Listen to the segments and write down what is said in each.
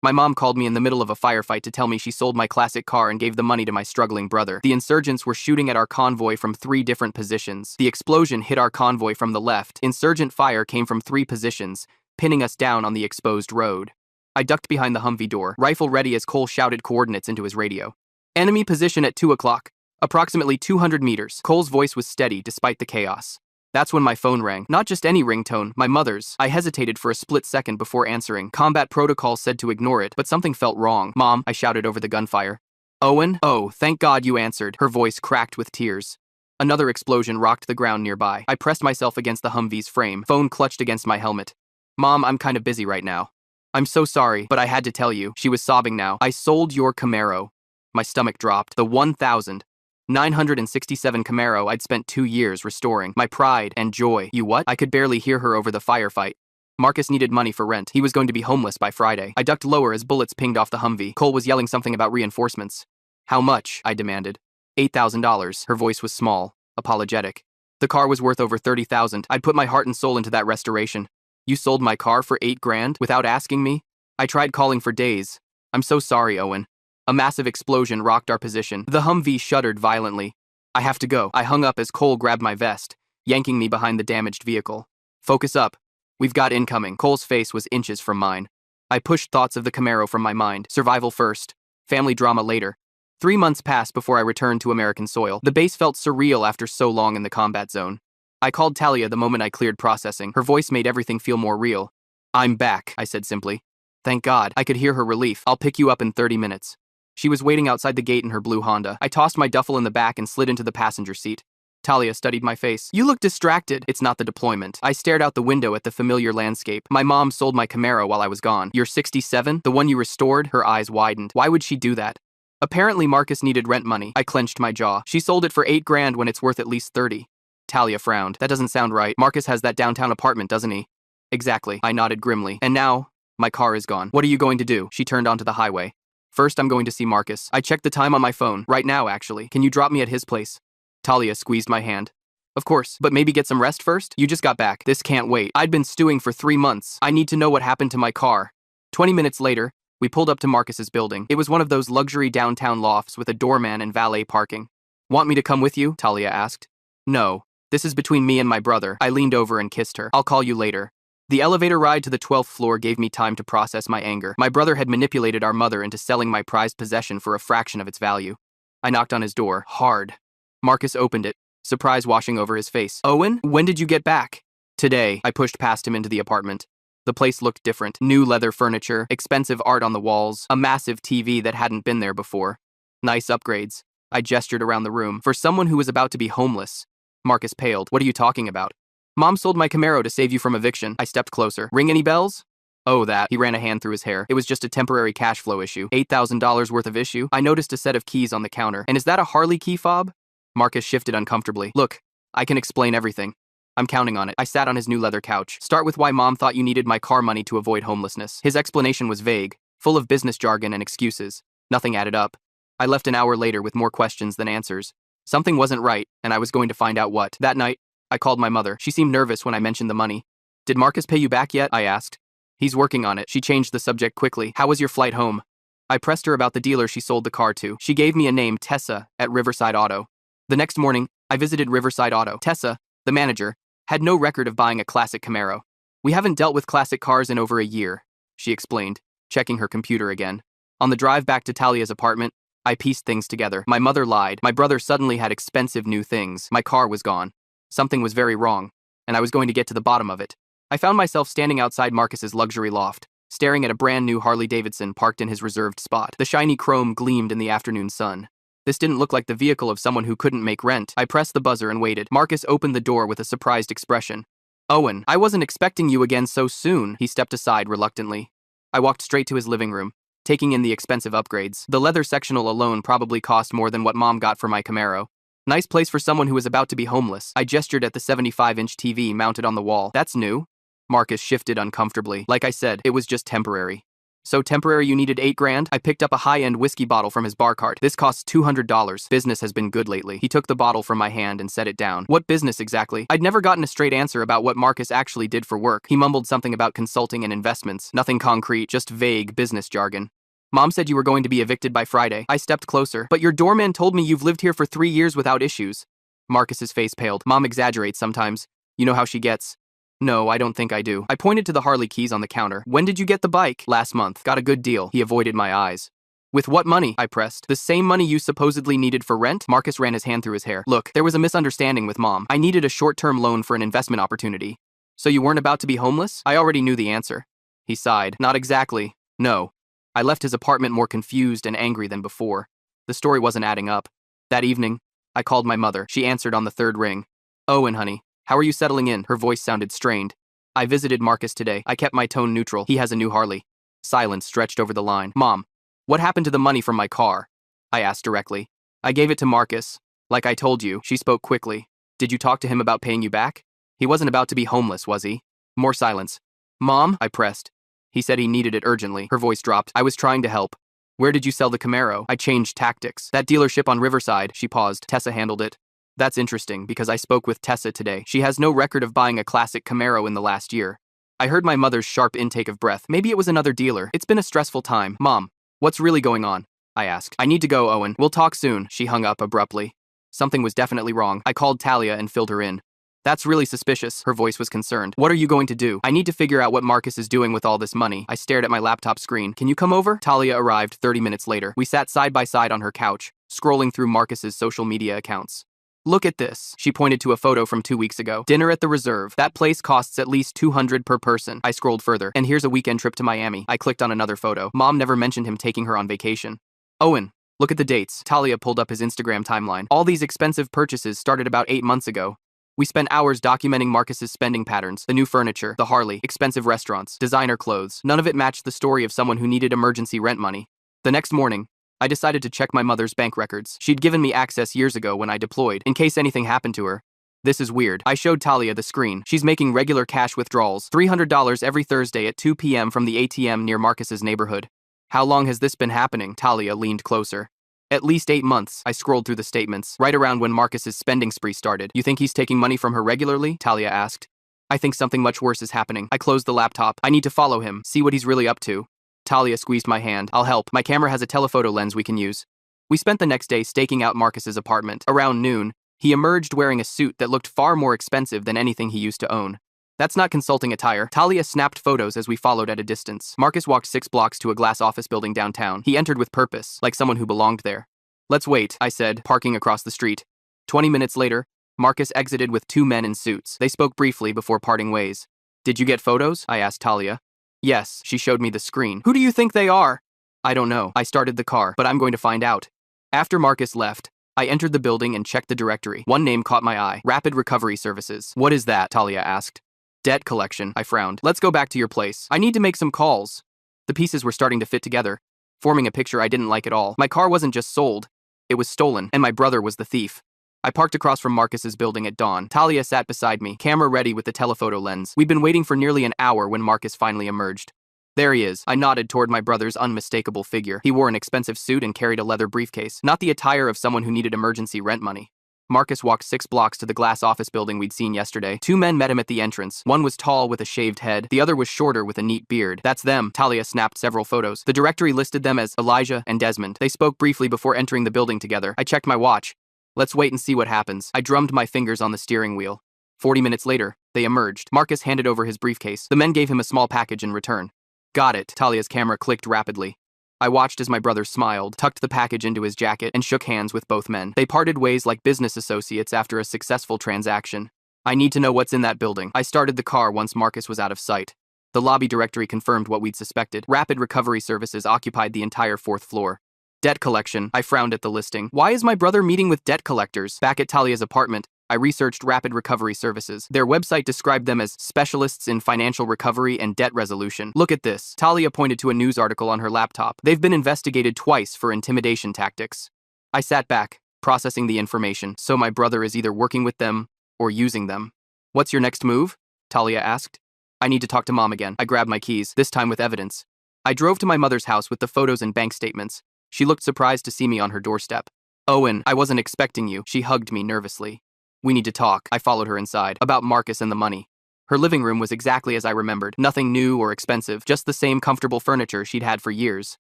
My mom called me in the middle of a firefight to tell me she sold my classic car and gave the money to my struggling brother. The insurgents were shooting at our convoy from 3 different positions. The explosion hit our convoy from the left. Insurgent fire came from 3 positions, pinning us down on the exposed road. I ducked behind the Humvee door, rifle ready as Cole shouted coordinates into his radio. Enemy position at 2 o'clock. Approximately 200 meters. Cole's voice was steady despite the chaos. That's when my phone rang. Not just any ringtone, my mother's. I hesitated for a split second before answering. Combat protocol said to ignore it, but something felt wrong. Mom, I shouted over the gunfire. Owen? Oh, thank God you answered. Her voice cracked with tears. Another explosion rocked the ground nearby. I pressed myself against the Humvee's frame, phone clutched against my helmet. Mom, I'm kind of busy right now. I'm so sorry, but I had to tell you. She was sobbing now. I sold your Camaro. My stomach dropped. The 1,967 Camaro I'd spent 2 years restoring. My pride and joy. You what? I could barely hear her over the firefight. Marcus needed money for rent. He was going to be homeless by Friday. I ducked lower as bullets pinged off the Humvee. Cole was yelling something about reinforcements. How much? I demanded. $8,000. Her voice was small, apologetic. The car was worth over $30,000. I'd put my heart and soul into that restoration. You sold my car for $8 grand without asking me? I tried calling for days. I'm so sorry, Owen. A massive explosion rocked our position. The Humvee shuddered violently. I have to go. I hung up as Cole grabbed my vest, yanking me behind the damaged vehicle. Focus up. We've got incoming. Cole's face was inches from mine. I pushed thoughts of the Camaro from my mind. Survival first. Family drama later. 3 months passed before I returned to American soil. The base felt surreal after so long in the combat zone. I called Talia the moment I cleared processing. Her voice made everything feel more real. I'm back, I said simply. Thank God. I could hear her relief. I'll pick you up in 30 minutes. She was waiting outside the gate in her blue Honda. I tossed my duffel in the back and slid into the passenger seat. Talia studied my face. You look distracted. It's not the deployment. I stared out the window at the familiar landscape. My mom sold my Camaro while I was gone. You're 67? The one you restored? Her eyes widened. Why would she do that? Apparently Marcus needed rent money. I clenched my jaw. She sold it for $8 grand when it's worth at least 30. Talia frowned. That doesn't sound right. Marcus has that downtown apartment, doesn't he? Exactly. I nodded grimly. And now, my car is gone. What are you going to do? She turned onto the highway. First, I'm going to see Marcus. I checked the time on my phone. Right now, actually. Can you drop me at his place? Talia squeezed my hand. Of course, but maybe get some rest first? You just got back. This can't wait. I'd been stewing for 3 months. I need to know what happened to my car. 20 minutes later, we pulled up to Marcus's building. It was one of those luxury downtown lofts with a doorman and valet parking. Want me to come with you? Talia asked. No. This is between me and my brother. I leaned over and kissed her. I'll call you later. The elevator ride to the 12th floor gave me time to process my anger. My brother had manipulated our mother into selling my prized possession for a fraction of its value. I knocked on his door, hard. Marcus opened it, surprise washing over his face. Owen, when did you get back? Today. I pushed past him into the apartment. The place looked different. New leather furniture, expensive art on the walls, a massive TV that hadn't been there before. Nice upgrades. I gestured around the room. For someone who was about to be homeless. Marcus paled. What are you talking about? Mom sold my Camaro to save you from eviction. I stepped closer. Ring any bells? Oh, that. He ran a hand through his hair. It was just a temporary cash flow issue. $8,000 worth of issue? I noticed a set of keys on the counter. And is that a Harley key fob? Marcus shifted uncomfortably. Look, I can explain everything. I'm counting on it. I sat on his new leather couch. Start with why Mom thought you needed my car money to avoid homelessness. His explanation was vague, full of business jargon and excuses. Nothing added up. I left an hour later with more questions than answers. Something wasn't right, and I was going to find out what. That night, I called my mother. She seemed nervous when I mentioned the money. Did Marcus pay you back yet? I asked. He's working on it. She changed the subject quickly. How was your flight home? I pressed her about the dealer she sold the car to. She gave me a name, Tessa, at Riverside Auto. The next morning, I visited Riverside Auto. Tessa, the manager, had no record of buying a classic Camaro. We haven't dealt with classic cars in over a year, she explained, checking her computer again. On the drive back to Talia's apartment, I pieced things together. My mother lied. My brother suddenly had expensive new things. My car was gone. Something was very wrong, and I was going to get to the bottom of it. I found myself standing outside Marcus's luxury loft, staring at a brand new Harley-Davidson parked in his reserved spot. The shiny chrome gleamed in the afternoon sun. This didn't look like the vehicle of someone who couldn't make rent. I pressed the buzzer and waited. Marcus opened the door with a surprised expression. Owen, I wasn't expecting you again so soon. He stepped aside reluctantly. I walked straight to his living room, taking in the expensive upgrades. The leather sectional alone probably cost more than what Mom got for my Camaro. Nice place for someone who was about to be homeless. I gestured at the 75-inch TV mounted on the wall. That's new? Marcus shifted uncomfortably. Like I said, it was just temporary. So temporary you needed 8 grand? I picked up a high-end whiskey bottle from his bar cart. This costs $200. Business has been good lately. He took the bottle from my hand and set it down. What business exactly? I'd never gotten a straight answer about what Marcus actually did for work. He mumbled something about consulting and investments. Nothing concrete, just vague business jargon. Mom said you were going to be evicted by Friday. I stepped closer. But your doorman told me you've lived here for 3 years without issues. Marcus's face paled. Mom exaggerates sometimes. You know how she gets. No, I don't think I do. I pointed to the Harley keys on the counter. When did you get the bike? Last month. Got a good deal. He avoided my eyes. With what money? I pressed. The same money you supposedly needed for rent? Marcus ran his hand through his hair. Look, there was a misunderstanding with Mom. I needed a short-term loan for an investment opportunity. So you weren't about to be homeless? I already knew the answer. He sighed. Not exactly. No. I left his apartment more confused and angry than before. The story wasn't adding up. That evening, I called my mother. She answered on the third ring. Owen, honey. How are you settling in? Her voice sounded strained. I visited Marcus today. I kept my tone neutral. He has a new Harley. Silence stretched over the line. Mom, what happened to the money from my car? I asked directly. I gave it to Marcus. Like I told you, she spoke quickly. Did you talk to him about paying you back? He wasn't about to be homeless, was he? More silence. Mom, I pressed. He said he needed it urgently. Her voice dropped. I was trying to help. Where did you sell the Camaro? I changed tactics. That dealership on Riverside. She paused. Tessa handled it. That's interesting, because I spoke with Tessa today. She has no record of buying a classic Camaro in the last year. I heard my mother's sharp intake of breath. Maybe it was another dealer. It's been a stressful time. Mom, what's really going on? I asked. I need to go, Owen. We'll talk soon. She hung up abruptly. Something was definitely wrong. I called Talia and filled her in. That's really suspicious. Her voice was concerned. What are you going to do? I need to figure out what Marcus is doing with all this money. I stared at my laptop screen. Can you come over? Talia arrived 30 minutes later. We sat side by side on her couch, scrolling through Marcus's social media accounts. Look at this. She pointed to a photo from 2 weeks ago. Dinner at the Reserve. That place costs at least $200 per person. I scrolled further. And here's a weekend trip to Miami. I clicked on another photo. Mom never mentioned him taking her on vacation. Owen, look at the dates. Talia pulled up his Instagram timeline. All these expensive purchases started about 8 months ago. We spent hours documenting Marcus's spending patterns. The new furniture, the Harley, expensive restaurants, designer clothes. None of it matched the story of someone who needed emergency rent money. The next morning, I decided to check my mother's bank records. She'd given me access years ago when I deployed, in case anything happened to her. This is weird. I showed Talia the screen. She's making regular cash withdrawals, $300 every Thursday at 2 p.m. from the ATM near Marcus's neighborhood. How long has this been happening? Talia leaned closer. At least 8 months. I scrolled through the statements, right around when Marcus's spending spree started. You think he's taking money from her regularly? Talia asked. I think something much worse is happening. I closed the laptop. I need to follow him, see what he's really up to. Talia squeezed my hand. I'll help. My camera has a telephoto lens we can use. We spent the next day staking out Marcus's apartment. Around noon, he emerged wearing a suit that looked far more expensive than anything he used to own. That's not consulting attire. Talia snapped photos as we followed at a distance. Marcus walked 6 blocks to a glass office building downtown. He entered with purpose, like someone who belonged there. Let's wait, I said, parking across the street. 20 minutes later, Marcus exited with 2 men in suits. They spoke briefly before parting ways. Did you get photos? I asked Talia. Yes, she showed me the screen. Who do you think they are? I don't know. I started the car, but I'm going to find out. After Marcus left, I entered the building and checked the directory. One name caught my eye. Rapid Recovery Services. What is that? Talia asked. Debt collection. I frowned. Let's go back to your place. I need to make some calls. The pieces were starting to fit together, forming a picture I didn't like at all. My car wasn't just sold. It was stolen, and my brother was the thief. I parked across from Marcus's building at dawn. Talia sat beside me, camera ready with the telephoto lens. We'd been waiting for nearly an hour when Marcus finally emerged. There he is. I nodded toward my brother's unmistakable figure. He wore an expensive suit and carried a leather briefcase, not the attire of someone who needed emergency rent money. Marcus walked 6 blocks to the glass office building we'd seen yesterday. 2 men met him at the entrance. One was tall with a shaved head. The other was shorter with a neat beard. That's them. Talia snapped several photos. The directory listed them as Elijah and Desmond. They spoke briefly before entering the building together. I checked my watch. Let's wait and see what happens. I drummed my fingers on the steering wheel. 40 minutes later, they emerged. Marcus handed over his briefcase. The men gave him a small package in return. Got it. Talia's camera clicked rapidly. I watched as my brother smiled, tucked the package into his jacket, and shook hands with both men. They parted ways like business associates after a successful transaction. I need to know what's in that building. I started the car once Marcus was out of sight. The lobby directory confirmed what we'd suspected. Rapid Recovery Services occupied the entire 4th floor. Debt collection. I frowned at the listing. Why is my brother meeting with debt collectors? Back at Talia's apartment, I researched Rapid Recovery Services. Their website described them as specialists in financial recovery and debt resolution. Look at this. Talia pointed to a news article on her laptop. They've been investigated twice for intimidation tactics. I sat back, processing the information. So my brother is either working with them or using them. What's your next move? Talia asked. I need to talk to Mom again. I grabbed my keys, this time with evidence. I drove to my mother's house with the photos and bank statements. She looked surprised to see me on her doorstep. Owen, I wasn't expecting you. She hugged me nervously. We need to talk. I followed her inside. About Marcus and the money. Her living room was exactly as I remembered. Nothing new or expensive, just the same comfortable furniture she'd had for years.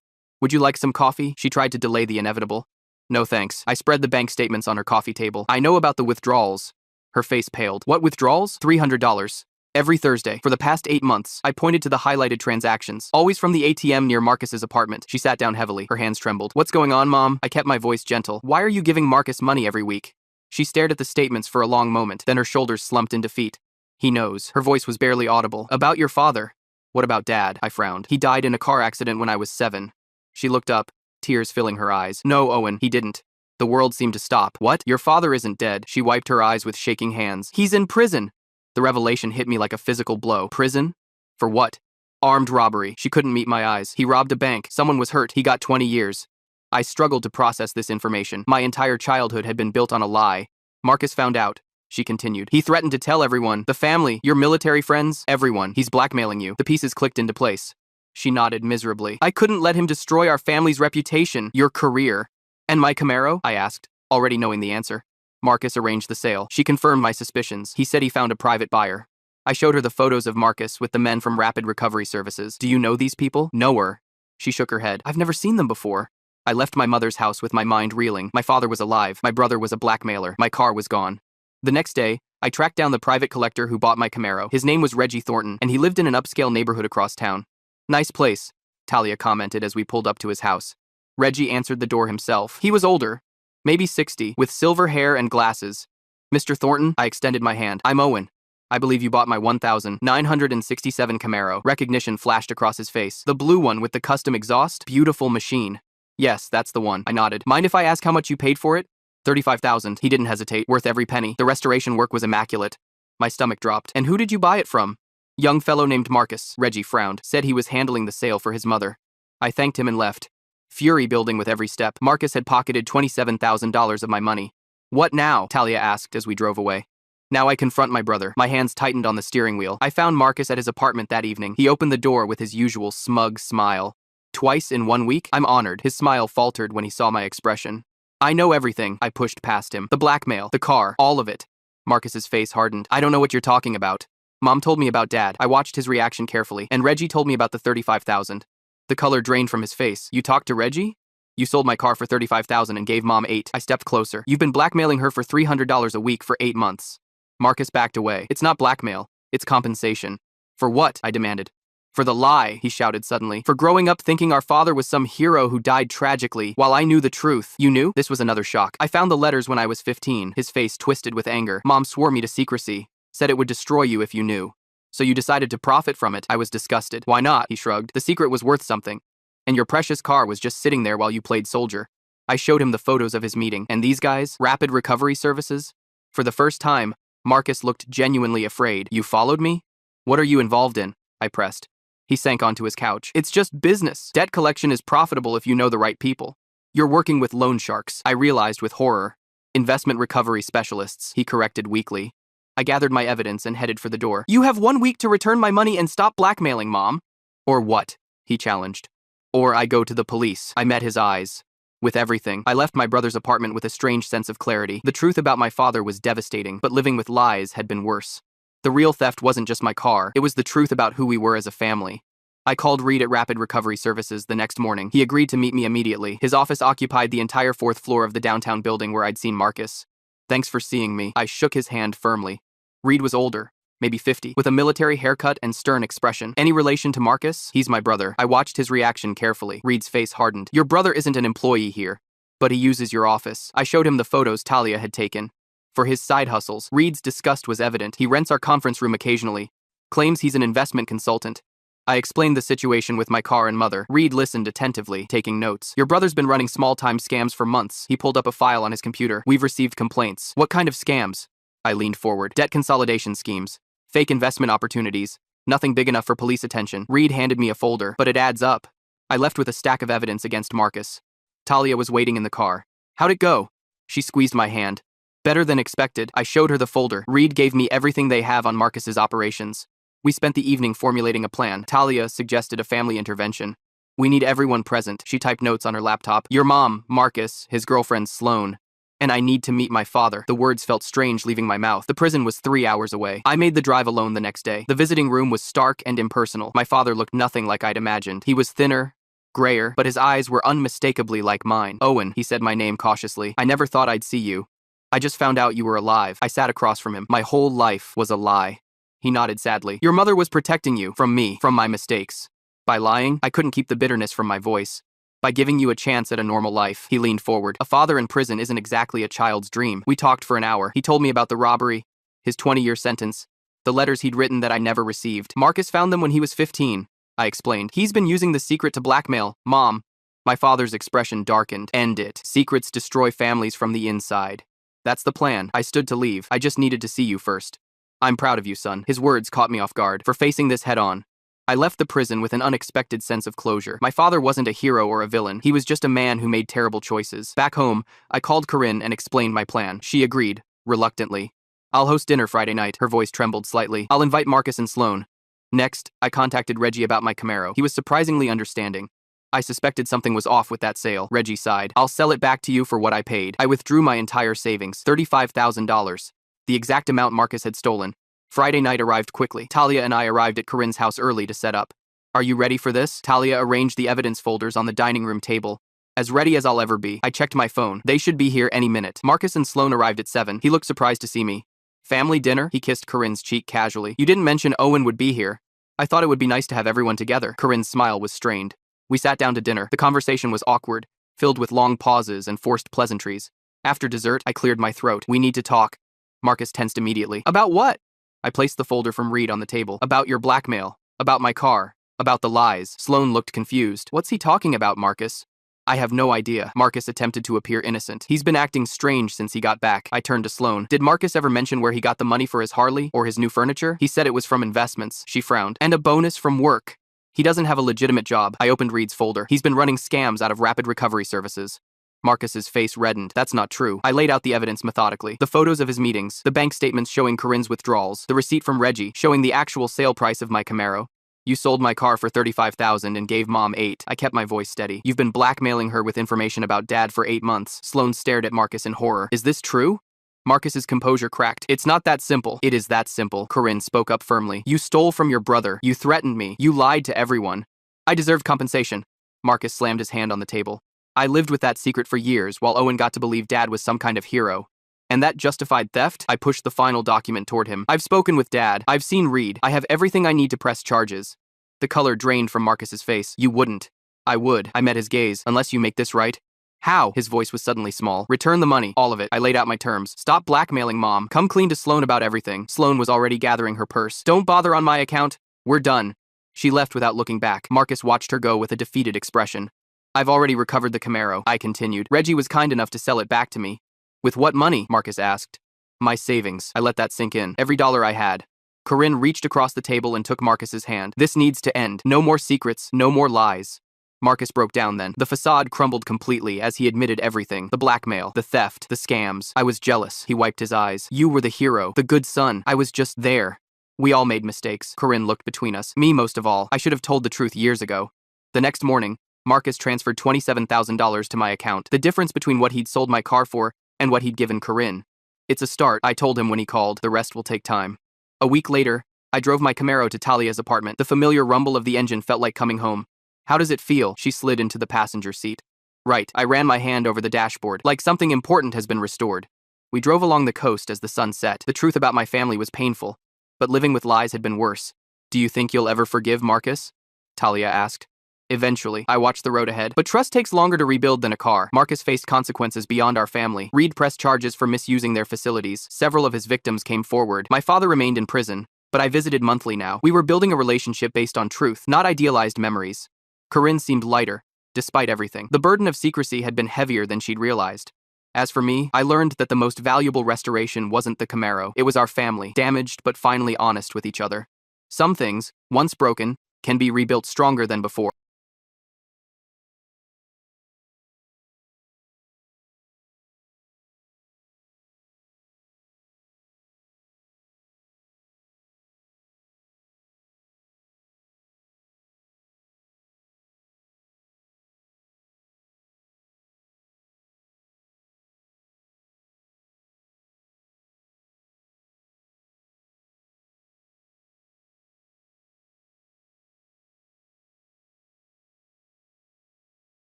Would you like some coffee? She tried to delay the inevitable. No thanks. I spread the bank statements on her coffee table. I know about the withdrawals. Her face paled. What withdrawals? $300. Every Thursday. For the past 8 months, I pointed to the highlighted transactions, always from the ATM near Marcus's apartment. She sat down heavily. Her hands trembled. What's going on, Mom? I kept my voice gentle. Why are you giving Marcus money every week? She stared at the statements for a long moment, then her shoulders slumped in defeat. He knows. Her voice was barely audible. About your father. What about Dad? I frowned. He died in a car accident when I was 7. She looked up, tears filling her eyes. No, Owen, he didn't. The world seemed to stop. What? Your father isn't dead. She wiped her eyes with shaking hands. He's in prison. The revelation hit me like a physical blow. Prison? For what? Armed robbery. She couldn't meet my eyes. He robbed a bank. Someone was hurt. He got 20 years. I struggled to process this information. My entire childhood had been built on a lie. Marcus found out. She continued. He threatened to tell everyone. The family, your military friends, everyone. He's blackmailing you. The pieces clicked into place. She nodded miserably. I couldn't let him destroy our family's reputation, your career. And my Camaro? I asked, already knowing the answer. Marcus arranged the sale. She confirmed my suspicions. He said he found a private buyer. I showed her the photos of Marcus with the men from Rapid Recovery Services. Do you know these people? Know her. She shook her head. I've never seen them before. I left my mother's house with my mind reeling. My father was alive. My brother was a blackmailer. My car was gone. The next day, I tracked down the private collector who bought my Camaro. His name was Reggie Thornton, and he lived in an upscale neighborhood across town. Nice place, Talia commented as we pulled up to his house. Reggie answered the door himself. He was older, maybe 60, with silver hair and glasses. Mr. Thornton, I extended my hand. I'm Owen. I believe you bought my 1967 Camaro. Recognition flashed across his face. The blue one with the custom exhaust? Beautiful machine. Yes, that's the one. I nodded. Mind if I ask how much you paid for it? $35,000. He didn't hesitate. Worth every penny. The restoration work was immaculate. My stomach dropped. And who did you buy it from? Young fellow named Marcus. Reggie frowned. Said he was handling the sale for his mother. I thanked him and left. Fury building with every step. Marcus had pocketed $27,000 of my money. What now? Talia asked as we drove away. Now I confront my brother. My hands tightened on the steering wheel. I found Marcus at his apartment that evening. He opened the door with his usual smug smile. Twice in 1 week? I'm honored. His smile faltered when he saw my expression. I know everything. I pushed past him. The blackmail, the car, all of it. Marcus's face hardened. I don't know what you're talking about. Mom told me about Dad. I watched his reaction carefully, and Reggie told me about the $35,000. The color drained from his face. You talked to Reggie? You sold my car for $35,000 and gave Mom $8. I stepped closer. You've been blackmailing her for $300 a week for 8 months. Marcus backed away. It's not blackmail. It's compensation. For what? I demanded. For the lie, he shouted suddenly. For growing up thinking our father was some hero who died tragically, while I knew the truth. You knew? This was another shock. I found the letters when I was 15. His face twisted with anger. Mom swore me to secrecy. Said it would destroy you if you knew. So you decided to profit from it. I was disgusted. Why not? He shrugged. The secret was worth something. And your precious car was just sitting there while you played soldier. I showed him the photos of his meeting. And these guys? Rapid Recovery Services? For the first time, Marcus looked genuinely afraid. You followed me? What are you involved in? I pressed. He sank onto his couch. It's just business. Debt collection is profitable if you know the right people. You're working with loan sharks, I realized with horror. Investment recovery specialists, he corrected weakly. I gathered my evidence and headed for the door. You have 1 week to return my money and stop blackmailing, Mom. Or what? He challenged. Or I go to the police. I met his eyes. With everything, I left my brother's apartment with a strange sense of clarity. The truth about my father was devastating, but living with lies had been worse. The real theft wasn't just my car, it was the truth about who we were as a family. I called Reed at Rapid Recovery Services the next morning. He agreed to meet me immediately. His office occupied the entire 4th floor of the downtown building where I'd seen Marcus. Thanks for seeing me. I shook his hand firmly. Reed was older, maybe 50, with a military haircut and stern expression. Any relation to Marcus? He's my brother. I watched his reaction carefully. Reed's face hardened. Your brother isn't an employee here, but he uses your office. I showed him the photos Talia had taken. For his side hustles, Reed's disgust was evident. He rents our conference room occasionally. Claims he's an investment consultant. I explained the situation with my car and mother. Reed listened attentively, taking notes. Your brother's been running small-time scams for months. He pulled up a file on his computer. We've received complaints. What kind of scams? I leaned forward. Debt consolidation schemes. Fake investment opportunities. Nothing big enough for police attention. Reed handed me a folder, but it adds up. I left with a stack of evidence against Marcus. Talia was waiting in the car. How'd it go? She squeezed my hand. Better than expected. I showed her the folder. Reed gave me everything they have on Marcus's operations. We spent the evening formulating a plan. Talia suggested a family intervention. We need everyone present. She typed notes on her laptop. Your mom, Marcus, his girlfriend Sloane. And I need to meet my father. The words felt strange leaving my mouth. The prison was 3 hours away. I made the drive alone the next day. The visiting room was stark and impersonal. My father looked nothing like I'd imagined. He was thinner, grayer, but his eyes were unmistakably like mine. Owen, he said my name cautiously. I never thought I'd see you. I just found out you were alive. I sat across from him. My whole life was a lie. He nodded sadly. Your mother was protecting you from me, from my mistakes. By lying, I couldn't keep the bitterness from my voice. By giving you a chance at a normal life. He leaned forward. A father in prison isn't exactly a child's dream. We talked for an hour. He told me about the robbery, his 20-year sentence, the letters he'd written that I never received. Marcus found them when he was 15, I explained. He's been using the secret to blackmail Mom. My father's expression darkened. End it. Secrets destroy families from the inside. That's the plan. I stood to leave. I just needed to see you first. I'm proud of you, son. His words caught me off guard for facing this head on. I left the prison with an unexpected sense of closure. My father wasn't a hero or a villain. He was just a man who made terrible choices. Back home, I called Corinne and explained my plan. She agreed, reluctantly. I'll host dinner Friday night. Her voice trembled slightly. I'll invite Marcus and Sloane. Next, I contacted Reggie about my Camaro. He was surprisingly understanding. I suspected something was off with that sale. Reggie sighed. I'll sell it back to you for what I paid. I withdrew my entire savings, $35,000. The exact amount Marcus had stolen. Friday night arrived quickly. Talia and I arrived at Corinne's house early to set up. Are you ready for this? Talia arranged the evidence folders on the dining room table. As ready as I'll ever be. I checked my phone. They should be here any minute. Marcus and Sloane arrived at 7. He looked surprised to see me. Family dinner? He kissed Corinne's cheek casually. You didn't mention Owen would be here. I thought it would be nice to have everyone together. Corinne's smile was strained. We sat down to dinner. The conversation was awkward, filled with long pauses and forced pleasantries. After dessert, I cleared my throat. We need to talk. Marcus tensed immediately. About what? I placed the folder from Reed on the table. About your blackmail. About my car. About the lies. Sloane looked confused. What's he talking about, Marcus? I have no idea. Marcus attempted to appear innocent. He's been acting strange since he got back. I turned to Sloane. Did Marcus ever mention where he got the money for his Harley or his new furniture? He said it was from investments. She frowned. And a bonus from work. He doesn't have a legitimate job. I opened Reed's folder. He's been running scams out of rapid recovery services. Marcus's face reddened. That's not true. I laid out the evidence methodically. The photos of his meetings, the bank statements showing Corinne's withdrawals, the receipt from Reggie showing the actual sale price of my Camaro. You sold my car for $35,000 and gave Mom $8. I kept my voice steady. You've been blackmailing her with information about Dad for 8 months. Sloane stared at Marcus in horror. Is this true? Marcus's composure cracked. It's not that simple. It is that simple. Corinne spoke up firmly. You stole from your brother. You threatened me. You lied to everyone. I deserved compensation. Marcus slammed his hand on the table. I lived with that secret for years while Owen got to believe Dad was some kind of hero. And that justified theft? I pushed the final document toward him. I've spoken with Dad. I've seen Reed. I have everything I need to press charges. The color drained from Marcus's face. You wouldn't. I would. I met his gaze. Unless you make this right. How? His voice was suddenly small. Return the money. All of it. I laid out my terms. Stop blackmailing Mom. Come clean to Sloane about everything. Sloane was already gathering her purse. Don't bother on my account. We're done. She left without looking back. Marcus watched her go with a defeated expression. I've already recovered the Camaro, I continued. Reggie was kind enough to sell it back to me. With what money? Marcus asked. My savings. I let that sink in. Every dollar I had. Corinne reached across the table and took Marcus's hand. This needs to end. No more secrets. No more lies. Marcus broke down then. The facade crumbled completely as he admitted everything. The blackmail, the theft, the scams. I was jealous. He wiped his eyes. You were the hero, the good son. I was just there. We all made mistakes. Corinne looked between us. Me most of all. I should have told the truth years ago. The next morning, Marcus transferred $27,000 to my account. The difference between what he'd sold my car for and what he'd given Corinne. It's a start, I told him when he called. The rest will take time. A week later, I drove my Camaro to Talia's apartment. The familiar rumble of the engine felt like coming home. How does it feel? She slid into the passenger seat. Right. I ran my hand over the dashboard, like something important has been restored. We drove along the coast as the sun set. The truth about my family was painful, but living with lies had been worse. Do you think you'll ever forgive Marcus? Talia asked. Eventually, I watched the road ahead. But trust takes longer to rebuild than a car. Marcus faced consequences beyond our family. Reed pressed charges for misusing their facilities. Several of his victims came forward. My father remained in prison, but I visited monthly now. We were building a relationship based on truth, not idealized memories. Corinne seemed lighter, despite everything. The burden of secrecy had been heavier than she'd realized. As for me, I learned that the most valuable restoration wasn't the Camaro. It was our family, damaged but finally honest with each other. Some things, once broken, can be rebuilt stronger than before.